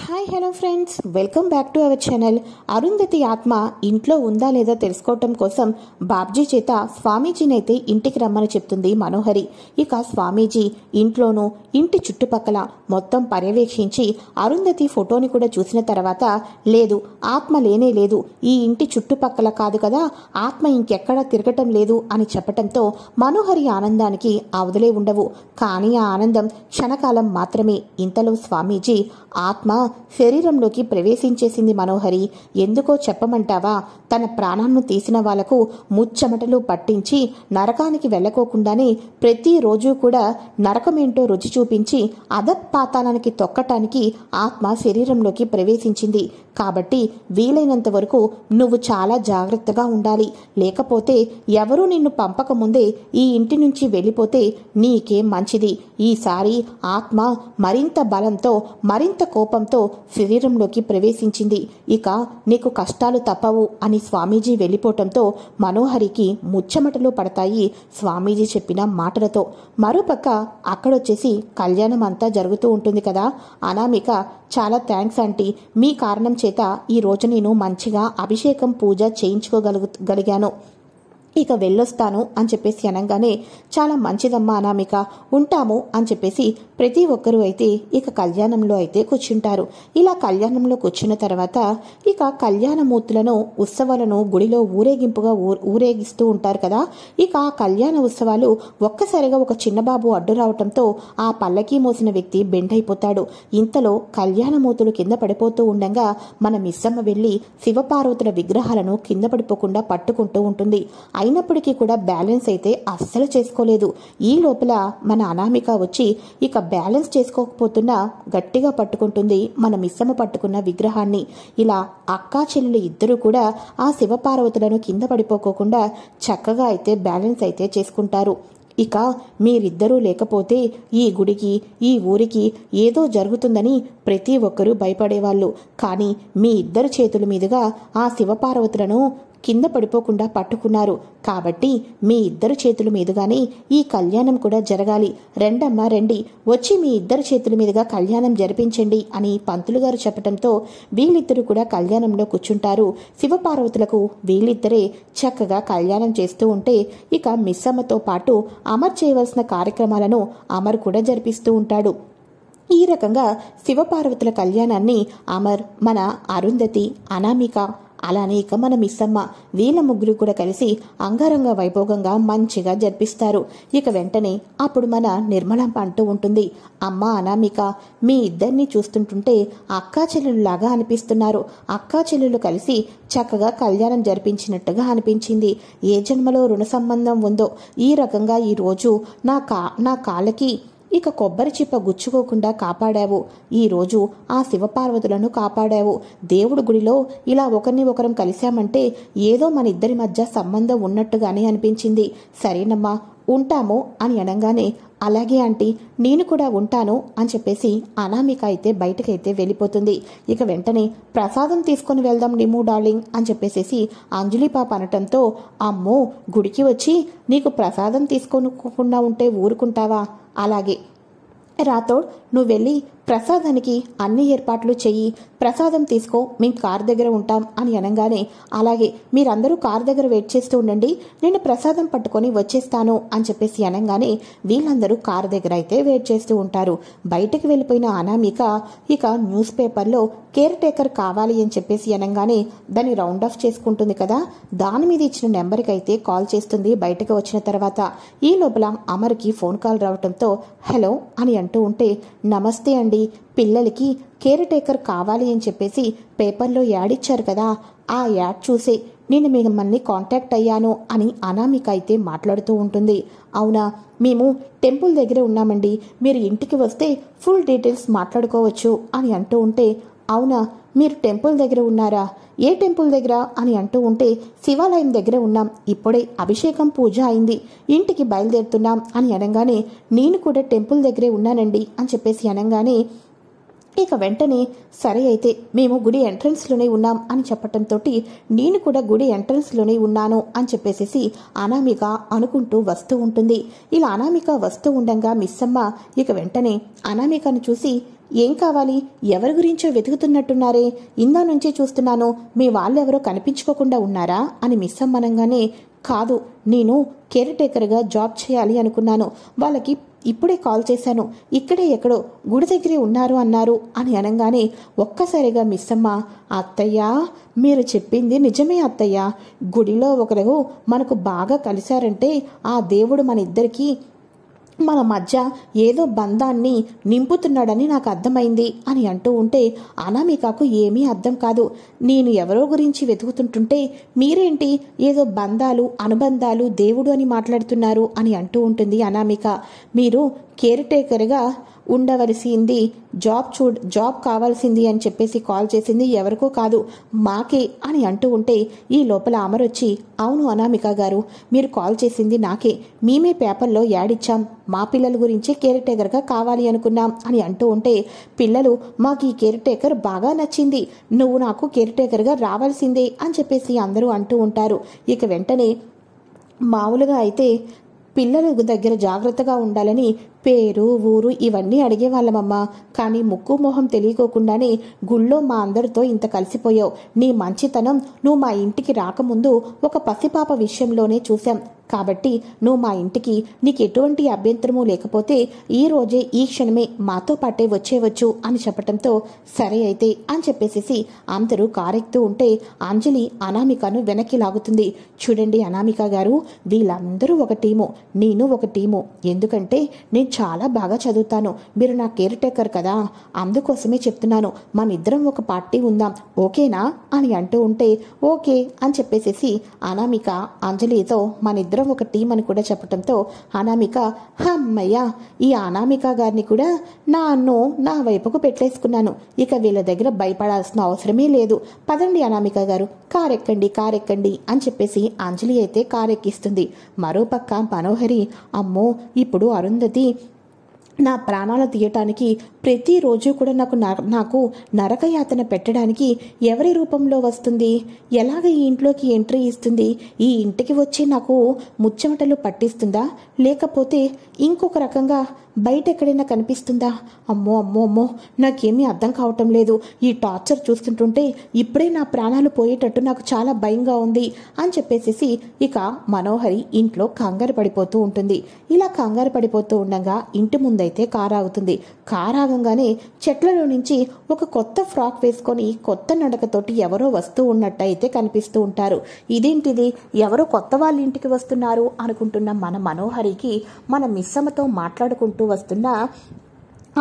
Hi hello friends, welcome back to our channel. Arundhati ఆత్మ ఇంట్లో ఉందా లేదా తెలుసుకోవటం కోసం బాబ్జీ చేత స్వామీజీని అయితే ఇంటికి రమ్మని చెప్తుంది మనోహరి. ఇక స్వామీజీ ఇంట్లోనూ ఇంటి చుట్టుపక్కల మొత్తం పర్యవేక్షించి అరుంధతి ఫోటోని కూడా చూసిన తర్వాత లేదు, ఆత్మ లేనే లేదు, ఈ ఇంటి చుట్టుపక్కల కాదు కదా, ఆత్మ ఇంకెక్కడా తిరగటం లేదు అని చెప్పటంతో మనోహరి ఆనందానికి అవధులే ఉండవు. కానీ ఆ ఆనందం క్షణకాలం మాత్రమే. ఇంతలో స్వామీజీ ఆత్మ శరీరంలోకి ప్రవేశించేసింది. మనోహరి, ఎందుకో చెప్పమంటావా? తన ప్రాణాలను తీసిన వాళ్లకు ముచ్చెమటలు పట్టించి నరకానికి వెళ్లకోకుండానే ప్రతిరోజు కూడా నరకమేంటో రుచి చూపించి అధపాతాళానికి తొక్కటానికి ఆత్మ శరీరంలోకి ప్రవేశించింది. కాబట్టి వీలైనంత వరకు నువ్వు చాలా జాగ్రత్తగా ఉండాలి. లేకపోతే ఎవరూ నిన్ను పంపకముందే ఈ ఇంటి నుంచి వెళ్ళిపోతే నీకే మంచిది. ఈసారి ఆత్మ మరింత బలంతో మరింత కోపంతో శరీరంలోకి ప్రవేశించింది. ఇక నీకు కష్టాలు తప్పవు అని స్వామీజీ వెళ్ళిపోవటంతో మనోహరికి ముచ్చెమటలు పడతాయి స్వామీజీ చెప్పిన మాటలతో. మరోపక్క అక్కడొచ్చేసి కళ్యాణం అంతా జరుగుతూ ఉంటుంది కదా. అనామిక, చాలా థ్యాంక్స్ ఆంటీ, మీ కారణం చేత ఈ రోజు నేను మంచిగా అభిషేకం పూజ చేయించుకోగలిగాను, ఇక వెళ్ళొస్తాను అని చెప్పేసి అనగానే, చాలా మంచిదమ్మా అనామిక, ఉంటాము అని చెప్పేసి ప్రతి ఒక్కరూ అయితే ఇక కళ్యాణంలో అయితే కూర్చుంటారు. ఇలా కళ్యాణంలో కూర్చున్న తర్వాత ఇక కళ్యాణమూర్తులను ఉత్సవాలను గుడిలో ఊరేగింపుగా ఊరేగిస్తూ ఉంటారు కదా. ఇక ఆ కళ్యాణ ఉత్సవాలు ఒక్కసారిగా ఒక చిన్నబాబు అడ్డు రావటంతో ఆ పల్లకీ మోసిన వ్యక్తి బెండైపోతాడు. ఇంతలో కళ్యాణమూర్తులు కింద పడిపోతూ ఉండగా మన మిస్సమ్మ వెళ్లి శివపార్వతుల విగ్రహాలను కింద పడిపోకుండా పట్టుకుంటూ ఉంటుంది. అయినప్పటికీ కూడా బ్యాలెన్స్ అయితే అస్సలు చేసుకోలేదు. ఈ లోపల మన అనామిక వచ్చి ఇక బ్యాలెన్స్ చేసుకోకపోతున్నా గట్టిగా పట్టుకుంటుంది మన మిస్సమ్మ పట్టుకున్న విగ్రహాన్ని. ఇలా అక్కా చెల్లెలు ఇద్దరూ కూడా ఆ శివపార్వతులను కింద పడిపోకోకుండా చక్కగా అయితే బ్యాలెన్స్ అయితే చేసుకుంటారు. ఇక మీరిద్దరూ లేకపోతే ఈ గుడికి ఈ ఊరికి ఏదో జరుగుతుందని ప్రతి ఒక్కరూ భయపడేవాళ్ళు. కానీ మీ ఇద్దరు చేతుల మీదుగా ఆ శివపార్వతులను కింద పడిపోకుండా పట్టుకున్నారు. కాబట్టి మీ ఇద్దరు చేతుల మీదుగానే ఈ కళ్యాణం కూడా జరగాలి. రెండమ్మా రండి, వచ్చి మీ ఇద్దరు చేతుల మీదుగా కళ్యాణం జరిపించండి అని పంతులు గారు చెప్పడంతో వీళ్ళిద్దరూ కూడా కళ్యాణంలో కూర్చుంటారు. శివపార్వతులకు వీళ్ళిద్దరే చక్కగా కళ్యాణం చేస్తూ ఉంటే ఇక మిస్సమ్మతో పాటు అమర్ చేయవలసిన కార్యక్రమాలను అమర్ కూడా జరిపిస్తూ ఉంటాడు. ఈ రకంగా శివపార్వతుల కళ్యాణాన్ని అమర్, మన అరుంధతి, అనామిక, అలానే ఇక మన మిస్సమ్మ వీళ్ళ ముగ్గురు కూడా కలిసి అంగరంగ వైభోగంగా మంచిగా జరిపిస్తారు. ఇక వెంటనే అప్పుడు మన నిర్మలమ్మ అంటూ ఉంటుంది, అమ్మా అనామిక, మీ ఇద్దరిని చూస్తుంటుంటే అక్కా చెల్లెలులాగా అనిపిస్తున్నారు. అక్కా చెల్లెలు కలిసి చక్కగా కళ్యాణం జరిపించినట్టుగా అనిపించింది. ఏ జన్మలో రుణ సంబంధం ఉందో ఈ రకంగా ఈరోజు నా కాళ్ళకి ఇక కొబ్బరి చిప్ప గుచ్చుకోకుండా కాపాడావు. ఈరోజు ఆ శివపార్వతులను కాపాడావు. దేవుడి గుడిలో ఇలా ఒకరిని ఒకరం కలిశామంటే ఏదో మన ఇద్దరి మధ్య సంబంధం ఉన్నట్టుగానే అనిపించింది. సరేనమ్మా, ఉంటాము అని అనగానే, అలాగే ఆంటీ, నేను కూడా ఉంటాను అని చెప్పేసి అనామిక అయితే బయటకైతే వెళ్ళిపోతుంది. ఇక వెంటనే ప్రసాదం తీసుకుని వెళ్దాం నిమ్ము డార్లింగ్ అని చెప్పేసి అంజలి పాప అనటంతో, అమ్మో, గుడికి వచ్చి నీకు ప్రసాదం తీసుకోకుండా ఉంటే ఊరుకుంటావా? అలాగే రాథోడ్, నువ్వు వెళ్ళి ప్రసాదానికి అన్ని ఏర్పాట్లు చెయ్యి, ప్రసాదం తీసుకో, మేము కార్ దగ్గర ఉంటాం అని అనగానే, అలాగే మీరందరూ కార్ దగ్గర వెయిట్ చేస్తూ ఉండండి, నేను ప్రసాదం పట్టుకొని వచ్చేస్తాను అని చెప్పేసి అనగానే వీళ్ళందరూ కార్ దగ్గర అయితే వెయిట్ చేస్తూ ఉంటారు. బయటకు వెళ్ళిపోయిన అనామిక ఇక న్యూస్ పేపర్లో కేర్ టేకర్ కావాలి అని చెప్పేసి అనగానే దాన్ని రౌండ్ ఆఫ్ చేసుకుంటుంది కదా. దాని మీద ఇచ్చిన నెంబర్కి అయితే కాల్ చేస్తుంది బయటకు వచ్చిన తర్వాత. ఈ లోపల అమర్కి ఫోన్ కాల్ రావడంతో హలో అని అంటూ ఉంటే, నమస్తే అండి, పిల్లలకి కేర్ టేకర్ కావాలి అని చెప్పేసి పేపర్లో యాడ్ ఇచ్చారు కదా, ఆ యాడ్ చూసే నేను మిమ్మల్ని కాంటాక్ట్ అయ్యాను అని అనామిక అయితే మాట్లాడుతూ ఉంటుంది. అవునా, మేము టెంపుల్ దగ్గర ఉన్నామండి, మీరు ఇంటికి వస్తే ఫుల్ డీటెయిల్స్ మాట్లాడుకోవచ్చు అని అంటూ ఉంటే, అవునా, మీరు టెంపుల్ దగ్గర ఉన్నారా? ఏ టెంపుల్ దగ్గర అని అంటూ ఉంటే, శివాలయం దగ్గర ఉన్నాం, ఇప్పుడే అభిషేకం పూజ అయింది, ఇంటికి బయలుదేరుతున్నాం అని అనగానే, నేను కూడా టెంపుల్ దగ్గరే ఉన్నానండి అని చెప్పేసి అనగానే ఇక వెంటనే సరే అయితే మేము గుడి ఎంట్రన్స్లోనే ఉన్నాం అని చెప్పటంతో నేను కూడా గుడి ఎంట్రన్స్లోనే ఉన్నాను అని చెప్పేసి అనామిక అనుకుంటూ వస్తూ ఉంటుంది. ఇలా అనామిక వస్తూ ఉండగా మిస్సమ్మ ఇక వెంటనే అనామికను చూసి, ఏం కావాలి? ఎవరి గురించో వెతుకుతున్నట్టున్నారే, ఇందా నుంచే చూస్తున్నాను, మీ వాళ్ళెవరో కనిపించుకోకుండా ఉన్నారా అని మిస్ అమ్మనంగానే, కాదు, నేను కేర్ టేకర్గా జాబ్ చేయాలి అనుకున్నాను, వాళ్ళకి ఇప్పుడే కాల్ చేశాను, ఇక్కడే ఎక్కడో గుడి దగ్గరే ఉన్నారు అన్నారు అని అనగానే ఒక్కసారిగా మిస్ అమ్మ, అత్తయ్య మీరు చెప్పింది నిజమే అత్తయ్య, గుడిలో ఒకరు మనకు బాగా కలిశారంటే ఆ దేవుడు మన ఇద్దరికీ మన మధ్య ఏదో బంధాన్ని నింపుతున్నాడని నాకు అర్థమైంది అని అంటూ ఉంటే అనామికకు ఏమీ అర్థం కాదు. నేను ఎవరో గురించి వెతుకుతుంటుంటే మీరేంటి ఏదో బంధాలు అనుబంధాలు దేవుడు అని మాట్లాడుతున్నారు అని అంటూ ఉంటుంది అనామిక. మీరు కేర్ టేకర్గా ఉండవలసింది, జాబ్ కావాల్సింది అని చెప్పేసి కాల్ చేసింది ఎవరికో కాదు మాకే అని అంటూ ఉంటే ఈ లోపల అమర్ వచ్చి, అవును అనామిక గారు, మీరు కాల్ చేసింది నాకే, మేమే పేపర్లో యాడ్ ఇచ్చాం, మా పిల్లల గురించి కేర్ టేకర్గా కావాలి అనుకున్నాం అని అంటూ ఉంటే, పిల్లలు మాకు ఈ కేర్ టేకర్ బాగా నచ్చింది, నువ్వు నాకు కేర్ టేకర్గా రావాల్సిందే అని చెప్పేసి అందరూ అంటూ ఉంటారు. ఇక వెంటనే మామూలుగా అయితే పిల్లల దగ్గర జాగ్రత్తగా ఉండాలని పేరు ఊరు ఇవన్నీ అడిగేవాళ్ళమమ్మా, కానీ ముక్కు మొహం తెలియకోకుండానే గుళ్ళో మా అందరితో ఇంత కలిసిపోయావు. నీ మంచితనం నువ్వు మా ఇంటికి రాకముందు ఒక పసిపాప విషయంలోనే చూశాం, కాబట్టి నువ్వు మా ఇంటికి నీకు ఎటువంటి అభ్యంతరము లేకపోతే ఈ రోజే ఈ క్షణమే మాతో పాటే వచ్చేవచ్చు అని చెప్పటంతో సరే అయితే అని చెప్పేసి అందరూ కారెక్కుతూ ఉంటే అంజలి అనామికను వెనక్కి లాగుతుంది. చూడండి అనామిక గారు, వీళ్ళందరూ ఒక టీము, నేను ఒక టీము, ఎందుకంటే నేను చాలా బాగా చదువుతాను, మీరు నా కేర్ టేకర్ కదా, అందుకోసమే చెప్తున్నాను, మనిద్దరం ఒక పార్టీ ఉందాం, ఓకేనా అని అంటూ ఉంటే ఓకే అని చెప్పేసి అనామిక అంజలితో మనిద్దరం ఒక టీం అని కూడా చెప్పడంతో అనామిక, అమ్మయ్య, ఈ అనామిక గారిని కూడా నా వైపుకు పెట్టేసుకున్నాను, ఇక వీళ్ళ దగ్గర భయపడాల్సిన అవసరమే లేదు, పదండి అనామిక గారు, కారెక్కండి అని చెప్పేసి అంజలి అయితే కారెక్కిస్తుంది. మరోపక్క మనోహరి, అమ్మో ఇప్పుడు అరుంధతి నా ప్రాణాలు తీయటానికి ప్రతిరోజు కూడా నాకు నరకయాతన పెట్టడానికి ఎవరి రూపంలో వస్తుంది, ఎలాగ ఈ ఇంట్లోకి ఎంట్రీ ఇస్తుంది, ఈ ఇంటికి వచ్చి నాకు ముచ్చమటలు పట్టిస్తుందా, లేకపోతే ఇంకొక రకంగా బయట ఎక్కడైనా కనిపిస్తుందా, అమ్మో నాకేమీ అర్థం కావటం లేదు, ఈ టార్చర్ చూస్తుంటుంటే ఇప్పుడే నా ప్రాణాలు పోయేటట్టు నాకు చాలా భయంగా ఉంది అని చెప్పేసి ఇక మనోహరి ఇంట్లో కంగారు పడిపోతూ ఉంటుంది. ఇలా కంగారు పడిపోతూ ఉండగా ఇంటి ముందైతే కారు ఆగుతుంది. కారు ఆగంగానే చెట్లలో నుంచి ఒక కొత్త ఫ్రాక్ వేసుకొని కొత్త నడకతోటి ఎవరో వస్తూ ఉన్నట్టయితే కనిపిస్తూ ఉంటారు. ఇదేంటిది, ఎవరో కొత్త వాళ్ళ ఇంటికి వస్తున్నారు అనుకుంటున్న మన మనోహరికి మన మిస్సమ్మతో మాట్లాడుకుంటూ వస్తున్న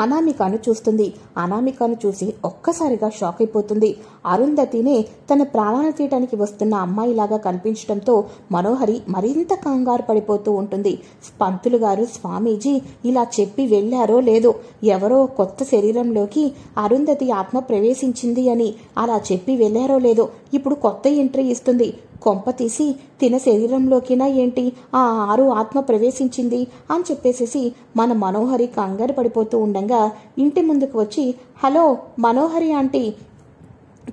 అనామికను చూస్తుంది. అనామికను చూసి ఒక్కసారిగా షాక్ అయిపోతుంది. అరుంధతినే తన ప్రాణాలు తీయడానికి వస్తున్న అమ్మాయిలాగా కనిపించడంతో మనోహరి మరింత కంగారు పడిపోతూ ఉంటుంది. పంతులు గారు, స్వామీజీ ఇలా చెప్పి వెళ్ళారో లేదో, ఎవరో కొత్త శరీరంలోకి అరుంధతి ఆత్మ ప్రవేశించింది అని అలా చెప్పి వెళ్ళారో లేదో, ఇప్పుడు కొత్త ఎంట్రీ ఇస్తుంది, కొంప తీసి తిన శరీరంలోకినా ఏంటి ఆ 6 ఆత్మ ప్రవేశించింది అని చెప్పేసి మన మనోహరి కంగారు పడిపోతూ ఉండగా ఇంటి ముందుకు వచ్చి, హలో మనోహరి ఆంటీ,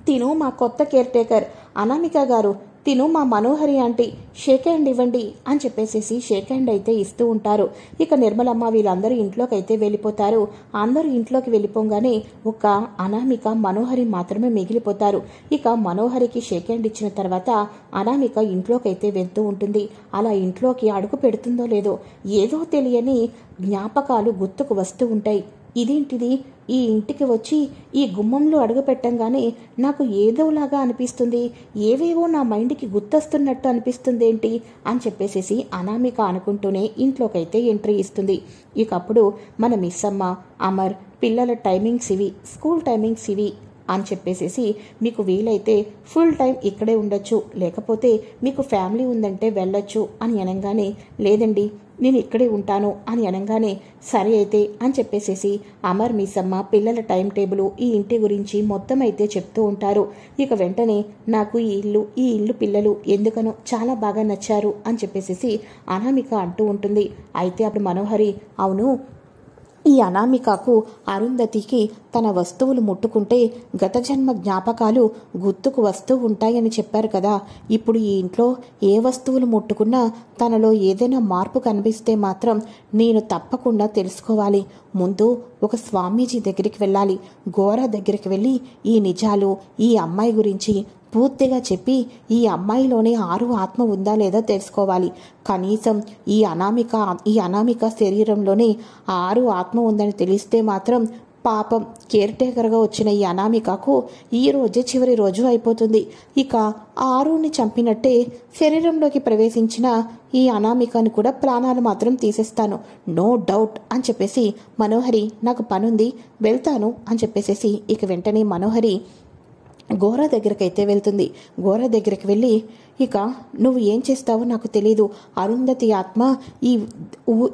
తిను మా కొత్త కేర్ టేకర్, అనామిక గారు, తిను మా మనోహరి ఆంటీ, షేక్ హ్యాండ్ ఇవ్వండి అని చెప్పేసి షేక్ హ్యాండ్ అయితే ఇస్తూ ఉంటారు. ఇక నిర్మలమ్మ వీళ్ళందరూ ఇంట్లోకి అయితే వెళ్ళిపోతారు. అందరూ ఇంట్లోకి వెళ్ళిపోగానే ఒక అనామిక మనోహరి మాత్రమే మిగిలిపోతారు. ఇక మనోహరికి షేక్ హ్యాండ్ ఇచ్చిన తర్వాత అనామిక ఇంట్లోకి అయితే వెళ్తూ ఉంటుంది. అలా ఇంట్లోకి అడుగు పెడుతుందో లేదో ఏదో తెలియని జ్ఞాపకాలు గుర్తుకు వస్తూ ఉంటాయి. ఇదేంటిది, ఈ ఇంటికి వచ్చి ఈ గుమ్మంలో అడుగు పెట్టంగానే నాకు ఏదోలాగా అనిపిస్తుంది, ఏవేవో నా మైండ్కి గుర్తొస్తున్నట్టు అనిపిస్తుంది ఏంటి అని చెప్పేసి అనామిక అనుకుంటూనే ఇంట్లోకైతే ఎంట్రీ ఇస్తుంది. ఇకప్పుడు మన మిస్సమ్మ, అమర్, పిల్లల టైమింగ్స్ ఇవి, స్కూల్ టైమింగ్స్ ఇవి అని చెప్పేసి మీకు వీలైతే ఫుల్ టైం ఇక్కడే ఉండొచ్చు, లేకపోతే మీకు ఫ్యామిలీ ఉందంటే వెళ్ళొచ్చు అని అనగానే, లేదండి నేను ఇక్కడే ఉంటాను అని అనగానే సరే అయితే అని చెప్పేసి అమర్, మిస్సమ్మ పిల్లల టైం టేబుల్, ఈ ఇంటి గురించి మొత్తం అయితే చెప్తూ ఉంటారు. ఇక వెంటనే నాకు ఈ ఇల్లు పిల్లలు ఎందుకనో చాలా బాగా నచ్చారు అని చెప్పేసి అనామిక అంటూ ఉంటుంది. అయితే అప్పుడు మనోహరి, అవును ఈ అనామికకు అరుంధతికి తన వస్తువులు ముట్టుకుంటే గత జన్మ జ్ఞాపకాలు గుర్తుకు వస్తూ ఉంటాయని చెప్పారు కదా. ఇప్పుడు ఈ ఇంట్లో ఏ వస్తువులు ముట్టుకున్నా తనలో ఏదైనా మార్పు కనిపిస్తే మాత్రం నేను తప్పకుండా తెలుసుకోవాలి. ముందు ఒక స్వామీజీ దగ్గరికి వెళ్ళాలి. గోరా దగ్గరికి వెళ్ళి ఈ నిజాలు, ఈ అమ్మాయి గురించి పూర్తిగా చెప్పి ఈ అమ్మాయిలోనే 6 ఆత్మ ఉందా లేదా తెలుసుకోవాలి. కనీసం ఈ అనామిక శరీరంలోనే 6 ఆత్మ ఉందని తెలిస్తే మాత్రం పాపం కేర్ టేకర్గా వచ్చిన ఈ అనామికకు ఈ రోజే చివరి రోజు అయిపోతుంది. ఇక 6ని చంపినట్టే శరీరంలోకి ప్రవేశించిన ఈ అనామికను కూడా ప్రాణాలు మాత్రం తీసేస్తాను, నో డౌట్ అని చెప్పేసి మనోహరి నాకు పనుంది వెళ్తాను అని చెప్పేసేసి ఇక వెంటనే మనోహరి గోరా దగ్గరకైతే వెళ్తుంది. గోరా దగ్గరికి వెళ్ళి ఇక నువ్వు ఏం చేస్తావో నాకు తెలీదు, అరుంధతి ఆత్మ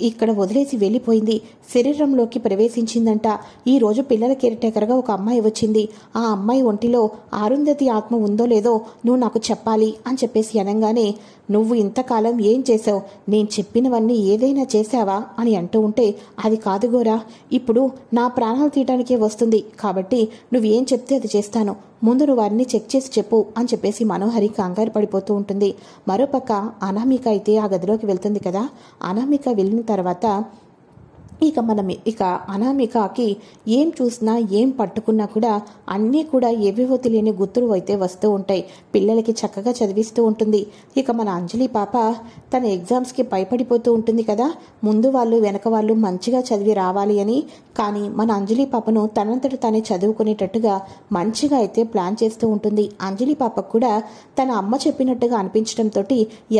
ఇక్కడ వదిలేసి వెళ్ళిపోయింది, శరీరంలోకి ప్రవేశించిందంట. ఈరోజు పిల్లల కేర్ టేకర్గా ఒక అమ్మాయి వచ్చింది. ఆ అమ్మాయి ఒంటిలో అరుంధతి ఆత్మ ఉందో లేదో నువ్వు నాకు చెప్పాలి అని చెప్పేసి అనగానే, నువ్వు ఇంతకాలం ఏం చేసావు, నేను చెప్పినవన్నీ ఏదైనా చేశావా అని అంటూ ఉంటే, అది కాదు గోరా, ఇప్పుడు నా ప్రాణాలు తీయటానికే వస్తుంది కాబట్టి నువ్వేం చెప్తే అది చేస్తాను, ముందు నువ్వు అన్నీ చెక్ చేసి చెప్పు అని చెప్పేసి మనోహరి కంగారు పడిపోతూ ఉంటుంది. మరోపక్క అనామిక అయితే ఆ గదిలోకి వెళ్తుంది కదా. అనామిక వెళ్ళిన తర్వాత ఇక అనామికకి ఏం చూసినా ఏం పట్టుకున్నా కూడా అన్నీ కూడా ఏవేవో తెలియని గుర్తులు అయితే వస్తూ ఉంటాయి. పిల్లలకి చక్కగా చదివిస్తూ ఉంటుంది. ఇక మన అంజలి పాప తన ఎగ్జామ్స్కి భయపడిపోతూ ఉంటుంది కదా. ముందు వాళ్ళు వెనక వాళ్ళు మంచిగా చదివి రావాలి అని. కానీ మన అంజలి పాపను తనంతట తానే చదువుకునేటట్టుగా మంచిగా అయితే ప్లాన్ చేస్తూ ఉంటుంది. అంజలి పాపకు కూడా తన అమ్మ చెప్పినట్టుగా అనిపించడంతో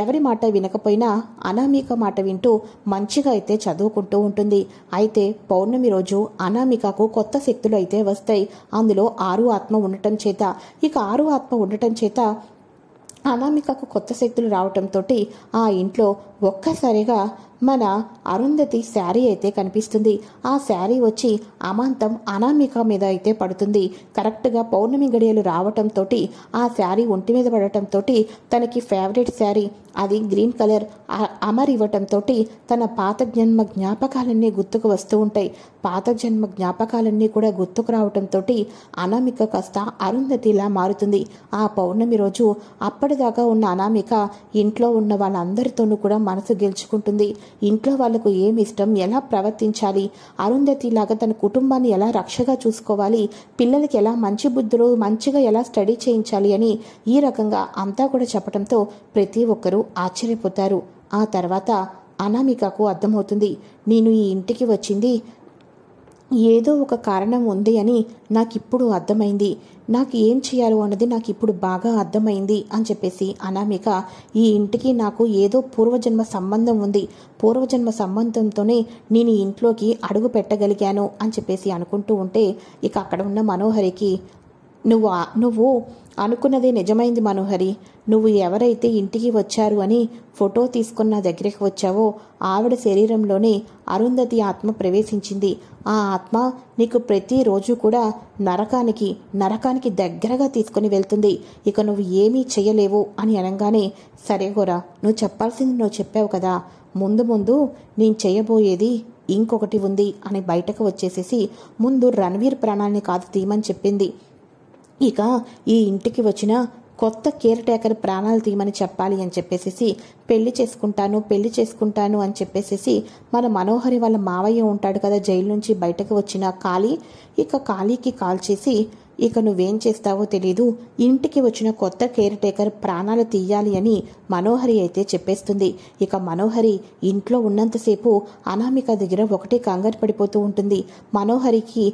ఎవరి మాట వినకపోయినా అనామిక మాట వింటూ మంచిగా అయితే చదువుకుంటూ ఉంటుంది. అయితే పౌర్ణమి రోజు అనామికకు కొత్త శక్తులు అయితే వస్తాయి. అందులో 6 ఆత్మ ఉండటం చేత అనామికకు కొత్త శక్తులు రావటంతో ఆ ఇంట్లో ఒక్కసారిగా మన అరుంధతి శారీ అయితే కనిపిస్తుంది. ఆ శారీ వచ్చి అమాంతం అనామిక మీద అయితే పడుతుంది. కరెక్ట్గా పౌర్ణమి గడియలు రావటంతో ఆ శారీ ఒంటి మీద పడటంతో తనకి ఫేవరెట్ శారీ అది గ్రీన్ కలర్ అమర్ ఇవ్వటంతో తన పాత జన్మ జ్ఞాపకాలన్నీ గుర్తుకు వస్తూ ఉంటాయి. పాత జన్మ జ్ఞాపకాలన్నీ కూడా గుర్తుకు రావటంతో అనామిక కాస్త అరుంధతిలా మారుతుంది. ఆ పౌర్ణమి రోజు అప్పటిదాకా ఉన్న అనామిక ఇంట్లో ఉన్న వాళ్ళందరితోనూ కూడా మనసు గెలుచుకుంటుంది. ఇంట్లో వాళ్లకు ఏమి ఇష్టం, ఎలా ప్రవర్తించాలి, అరుంధతి లాగా తన కుటుంబాన్ని ఎలా రక్షగా చూసుకోవాలి, పిల్లలకి ఎలా మంచి బుద్ధులు మంచిగా ఎలా స్టడీ చేయించాలి అని ఈ రకంగా అంతా కూడా చెప్పడంతో ప్రతి ఒక్కరూ ఆశ్చర్యపోతారు. ఆ తర్వాత అనామికకు అర్థమవుతుంది, నేను ఈ ఇంటికి వచ్చింది ఏదో ఒక కారణం ఉంది అని నాకిప్పుడు అర్థమైంది, నాకు ఏం చేయాలో అన్నది నాకు ఇప్పుడు బాగా అర్థమైంది అని చెప్పేసి అనామిక ఈ ఇంటికి నాకు ఏదో పూర్వజన్మ సంబంధం ఉంది, పూర్వజన్మ సంబంధంతోనే నేను ఈ ఇంట్లోకి అడుగు పెట్టగలిగాను అని చెప్పేసి అనుకుంటూ ఉంటే ఇక అక్కడ ఉన్న మనోహరికి నువ్వు అనుకున్నదే నిజమైంది మనోహరి, నువ్వు ఎవరైతే ఇంటికి వచ్చారు అని ఫోటో తీసుకున్న దగ్గరికి వచ్చావో ఆవిడ శరీరంలోనే అరుంధతి ఆత్మ ప్రవేశించింది. ఆ ఆత్మ నీకు ప్రతిరోజు కూడా నరకానికి దగ్గరగా తీసుకుని వెళ్తుంది. ఇక నువ్వు ఏమీ చేయలేవు అని అనగానే, సరే గోరా, నువ్వు చెప్పాల్సింది నువ్వు చెప్పావు కదా, ముందు నేను చేయబోయేది ఇంకొకటి ఉంది అని బయటకు వచ్చేసేసి ముందు రణవీర్ ప్రాణాన్ని కాదు తీయమని చెప్పింది. ఇక ఈ ఇంటికి వచ్చిన కొత్త కేర్ టేకర్ ప్రాణాలు తీయమని చెప్పాలి అని చెప్పేసి పెళ్లి చేసుకుంటాను అని చెప్పేసి మన మనోహరి వాళ్ళ మావయ్య ఉంటాడు కదా జైలు నుంచి బయటకు వచ్చిన కాళీ, ఇక కాళీకి కాల్ చేసి ఇక నువ్వేం చేస్తావో తెలీదు, ఇంటికి వచ్చిన కొత్త కేర్ టేకర్ ప్రాణాలు తీయాలి అని మనోహరి అయితే చెప్పేస్తుంది. ఇక మనోహరి ఇంట్లో ఉన్నంతసేపు అనామిక దగ్గర ఒకటే కంగారు పడిపోతూ ఉంటుంది. మనోహరికి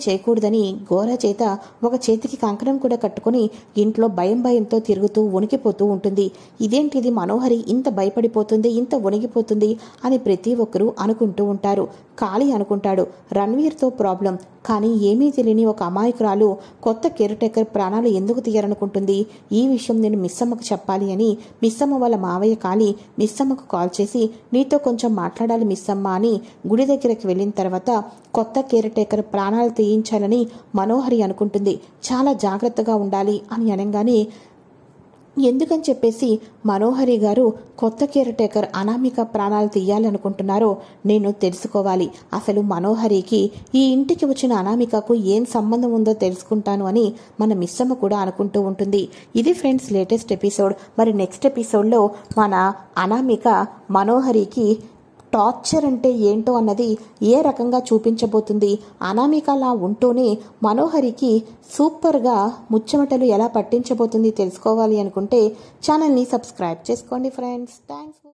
చేయకూడదని గోరా చేత ఒక చేతికి కంకణం కూడా కట్టుకుని ఇంట్లో భయంతో తిరుగుతూ వణికిపోతూ ఉంటుంది. ఇదేంటిది మనోహరి ఇంత భయపడిపోతుంది, ఇంత వణిగిపోతుంది అని ప్రతి ఒక్కరూ అనుకుంటూ ఉంటారు. కాళీ అనుకుంటాడు రణవీర్తో ప్రాబ్లం, కానీ ఏమీ తెలియని ఒక అమాయకురాలు కొత్త కేర్ టేకర్ ప్రాణాలు ఎందుకు తీయాలనుకుంటుంది, ఈ విషయం నేను మిస్సమ్మకు చెప్పాలి అని మిస్సమ్మ వాళ్ళ మావయ్య కాళీ మిస్సమ్మకు కాల్ చేసి నీతో కొంచెం మాట్లాడాలి మిస్సమ్మ అని గుడి దగ్గరికి వెళ్ళిన తర్వాత కొత్త కేర్ టేకర్ ప్రాణాలు తీయించాలని మనోహరి అనుకుంటుంది. చాలా జాగ్రత్తగా ఉండాలి అని అనగానే ఎందుకని చెప్పేసి మనోహరి గారు కొత్త కేర్ టేకర్ అనామిక ప్రాణాలు తీయాలనుకుంటున్నారో నేను తెలుసుకోవాలి. అసలు మనోహరికి ఈ ఇంటికి వచ్చిన అనామికకు ఏం సంబంధం ఉందో తెలుసుకుంటాను అని మన మిస్సమ్మ కూడా అనుకుంటూ ఉంటుంది. ఇది ఫ్రెండ్స్ లేటెస్ట్ ఎపిసోడ్. మరి నెక్స్ట్ ఎపిసోడ్లో మన అనామిక మనోహరికి టార్చర్ అంటే ఏంటో అన్నది ఏ రకంగా చూపించబోతుంది. అనామికలా ఉంటూనే మనోహరికి సూపర్గా ముచ్చమటలు ఎలా పట్టించబోతుంది తెలుసుకోవాలి అనుకుంటే ఛానల్ని సబ్స్క్రైబ్ చేసుకోండి ఫ్రెండ్స్. థ్యాంక్స్.